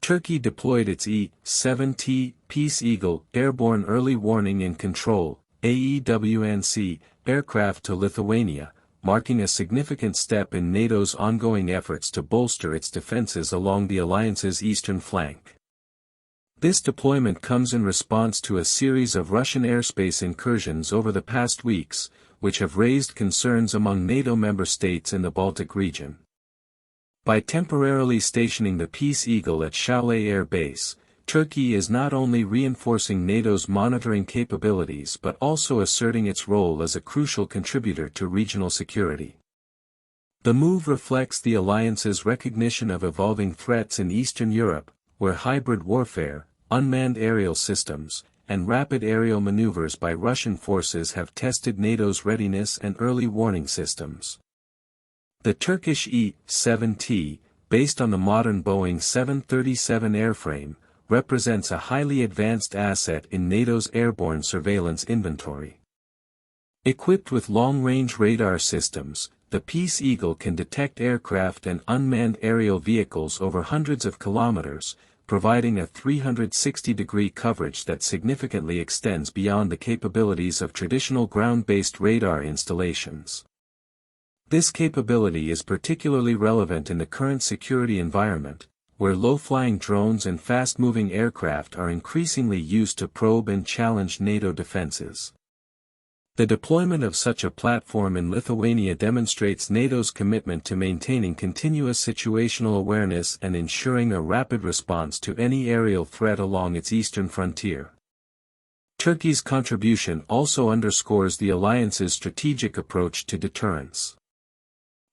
Turkey deployed its E-7T Peace Eagle Airborne Early Warning and Control (AEWNC) aircraft to Lithuania, marking a significant step in NATO's ongoing efforts to bolster its defenses along the alliance's eastern flank. This deployment comes in response to a series of Russian airspace incursions over the past weeks, which have raised concerns among NATO member states in the Baltic region. By temporarily stationing the Peace Eagle at Šiauliai Air Base, Turkey is not only reinforcing NATO's monitoring capabilities but also asserting its role as a crucial contributor to regional security. The move reflects the alliance's recognition of evolving threats in Eastern Europe, where hybrid warfare, unmanned aerial systems, and rapid aerial maneuvers by Russian forces have tested NATO's readiness and early warning systems. The Turkish E-7T, based on the modern Boeing 737 airframe, represents a highly advanced asset in NATO's airborne surveillance inventory. Equipped with long-range radar systems, the Peace Eagle can detect aircraft and unmanned aerial vehicles over hundreds of kilometers, providing a 360-degree coverage that significantly extends beyond the capabilities of traditional ground-based radar installations. This capability is particularly relevant in the current security environment, where low-flying drones and fast-moving aircraft are increasingly used to probe and challenge NATO defenses. The deployment of such a platform in Lithuania demonstrates NATO's commitment to maintaining continuous situational awareness and ensuring a rapid response to any aerial threat along its eastern frontier. Turkey's contribution also underscores the alliance's strategic approach to deterrence.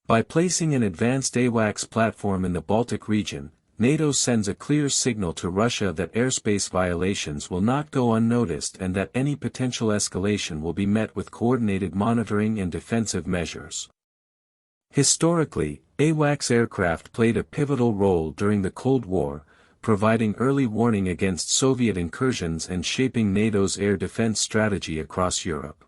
By placing an advanced AWACS platform in the Baltic region, NATO sends a clear signal to Russia that airspace violations will not go unnoticed and that any potential escalation will be met with coordinated monitoring and defensive measures. Historically, AWACS aircraft played a pivotal role during the Cold War, providing early warning against Soviet incursions and shaping NATO's air defense strategy across Europe.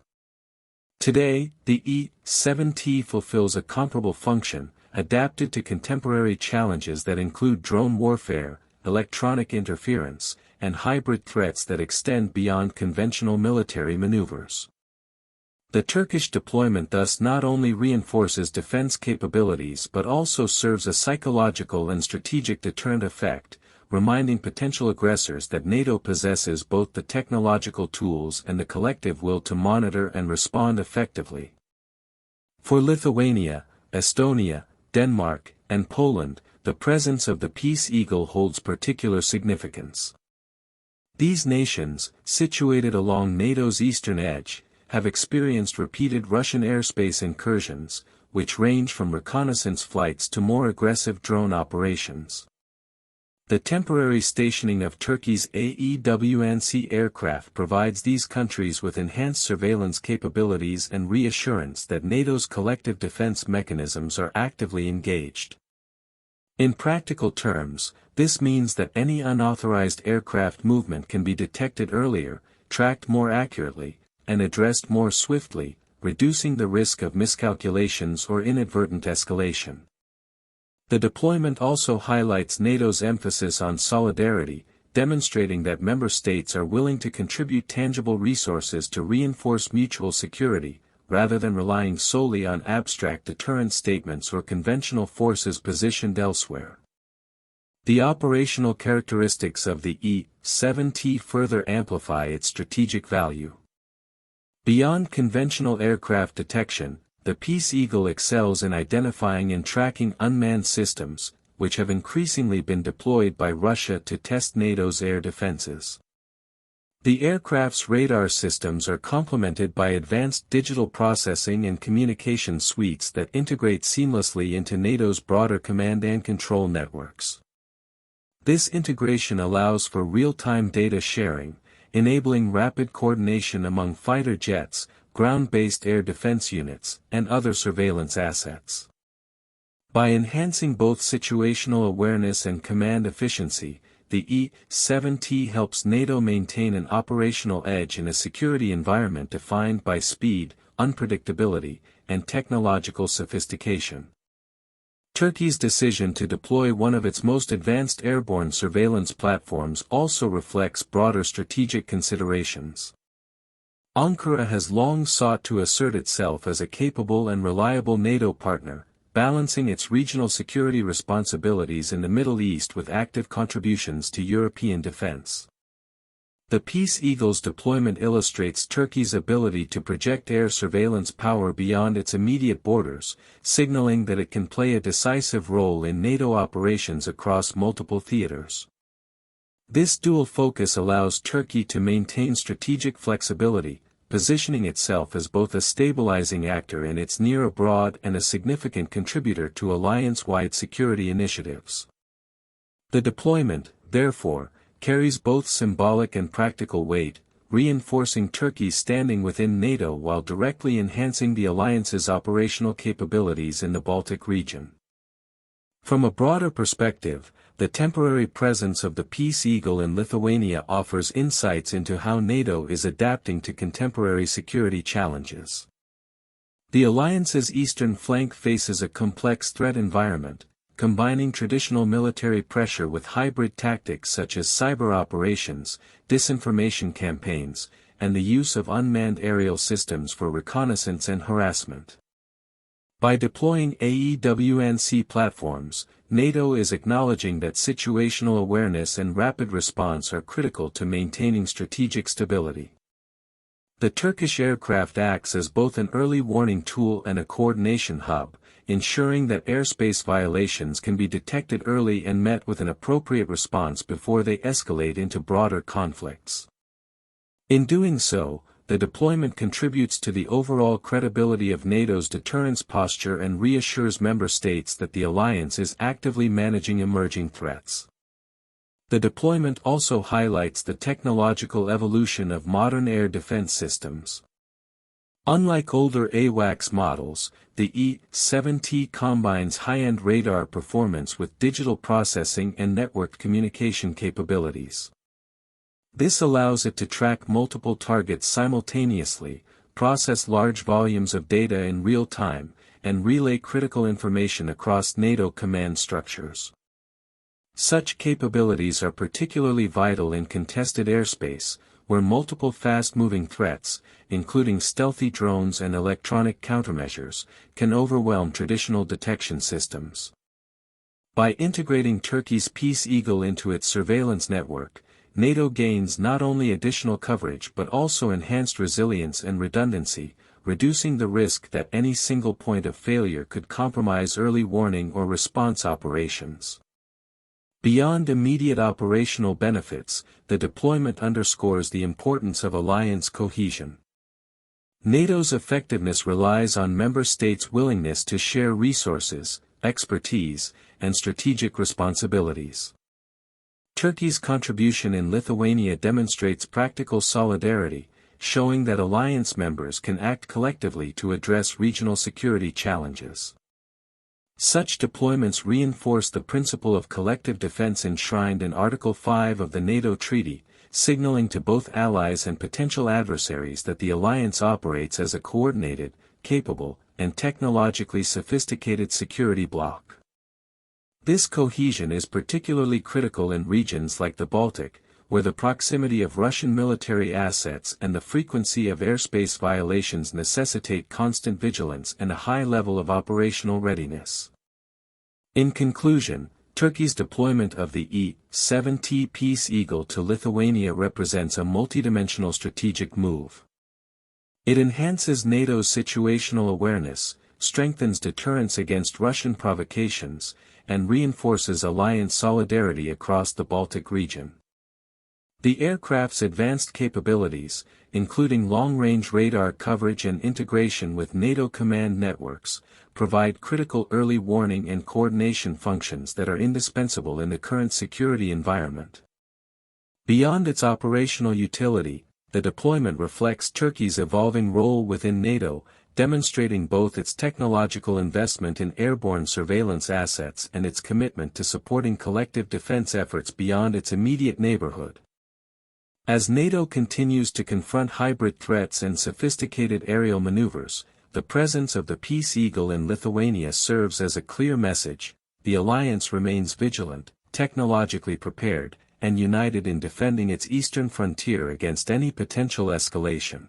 Today, the E-7T fulfills a comparable function, adapted to contemporary challenges that include drone warfare, electronic interference, and hybrid threats that extend beyond conventional military maneuvers. The Turkish deployment thus not only reinforces defense capabilities but also serves a psychological and strategic deterrent effect, reminding potential aggressors that NATO possesses both the technological tools and the collective will to monitor and respond effectively. For Lithuania, Estonia, Denmark, and Poland, the presence of the Peace Eagle holds particular significance. These nations, situated along NATO's eastern edge, have experienced repeated Russian airspace incursions, which range from reconnaissance flights to more aggressive drone operations. The temporary stationing of Turkey's AEWNC aircraft provides these countries with enhanced surveillance capabilities and reassurance that NATO's collective defense mechanisms are actively engaged. In practical terms, this means that any unauthorized aircraft movement can be detected earlier, tracked more accurately, and addressed more swiftly, reducing the risk of miscalculations or inadvertent escalation. The deployment also highlights NATO's emphasis on solidarity, demonstrating that member states are willing to contribute tangible resources to reinforce mutual security, rather than relying solely on abstract deterrence statements or conventional forces positioned elsewhere. The operational characteristics of the E-7T further amplify its strategic value. Beyond conventional aircraft detection, the Peace Eagle excels in identifying and tracking unmanned systems, which have increasingly been deployed by Russia to test NATO's air defenses. The aircraft's radar systems are complemented by advanced digital processing and communication suites that integrate seamlessly into NATO's broader command and control networks. This integration allows for real-time data sharing, enabling rapid coordination among fighter jets, ground-based air defense units, and other surveillance assets. By enhancing both situational awareness and command efficiency, the E-7T helps NATO maintain an operational edge in a security environment defined by speed, unpredictability, and technological sophistication. Turkey's decision to deploy one of its most advanced airborne surveillance platforms also reflects broader strategic considerations. Ankara has long sought to assert itself as a capable and reliable NATO partner, balancing its regional security responsibilities in the Middle East with active contributions to European defense. The Peace Eagle's deployment illustrates Turkey's ability to project air surveillance power beyond its immediate borders, signaling that it can play a decisive role in NATO operations across multiple theaters. This dual focus allows Turkey to maintain strategic flexibility, positioning itself as both a stabilizing actor in its near abroad and a significant contributor to alliance-wide security initiatives. The deployment, therefore, carries both symbolic and practical weight, reinforcing Turkey's standing within NATO while directly enhancing the alliance's operational capabilities in the Baltic region. From a broader perspective, the temporary presence of the Peace Eagle in Lithuania offers insights into how NATO is adapting to contemporary security challenges. The alliance's eastern flank faces a complex threat environment, combining traditional military pressure with hybrid tactics such as cyber operations, disinformation campaigns, and the use of unmanned aerial systems for reconnaissance and harassment. By deploying AWACS platforms, NATO is acknowledging that situational awareness and rapid response are critical to maintaining strategic stability. The Turkish aircraft acts as both an early warning tool and a coordination hub, ensuring that airspace violations can be detected early and met with an appropriate response before they escalate into broader conflicts. In doing so, the deployment contributes to the overall credibility of NATO's deterrence posture and reassures member states that the alliance is actively managing emerging threats. The deployment also highlights the technological evolution of modern air defense systems. Unlike older AWACS models, the E-7T combines high-end radar performance with digital processing and networked communication capabilities. This allows it to track multiple targets simultaneously, process large volumes of data in real time, and relay critical information across NATO command structures. Such capabilities are particularly vital in contested airspace, where multiple fast-moving threats, including stealthy drones and electronic countermeasures, can overwhelm traditional detection systems. By integrating Turkey's Peace Eagle into its surveillance network, NATO gains not only additional coverage but also enhanced resilience and redundancy, reducing the risk that any single point of failure could compromise early warning or response operations. Beyond immediate operational benefits, the deployment underscores the importance of alliance cohesion. NATO's effectiveness relies on member states' willingness to share resources, expertise, and strategic responsibilities. Turkey's contribution in Lithuania demonstrates practical solidarity, showing that alliance members can act collectively to address regional security challenges. Such deployments reinforce the principle of collective defense enshrined in Article 5 of the NATO Treaty, signaling to both allies and potential adversaries that the alliance operates as a coordinated, capable, and technologically sophisticated security bloc. This cohesion is particularly critical in regions like the Baltic, where the proximity of Russian military assets and the frequency of airspace violations necessitate constant vigilance and a high level of operational readiness. In conclusion, Turkey's deployment of the E-7T Peace Eagle to Lithuania represents a multidimensional strategic move. It enhances NATO's situational awareness, strengthens deterrence against Russian provocations, and reinforces alliance solidarity across the Baltic region. The aircraft's advanced capabilities, including long-range radar coverage and integration with NATO command networks, provide critical early warning and coordination functions that are indispensable in the current security environment. Beyond its operational utility, the deployment reflects Turkey's evolving role within NATO, demonstrating both its technological investment in airborne surveillance assets and its commitment to supporting collective defense efforts beyond its immediate neighborhood. As NATO continues to confront hybrid threats and sophisticated aerial maneuvers, the presence of the Peace Eagle in Lithuania serves as a clear message: the alliance remains vigilant, technologically prepared, and united in defending its eastern frontier against any potential escalation.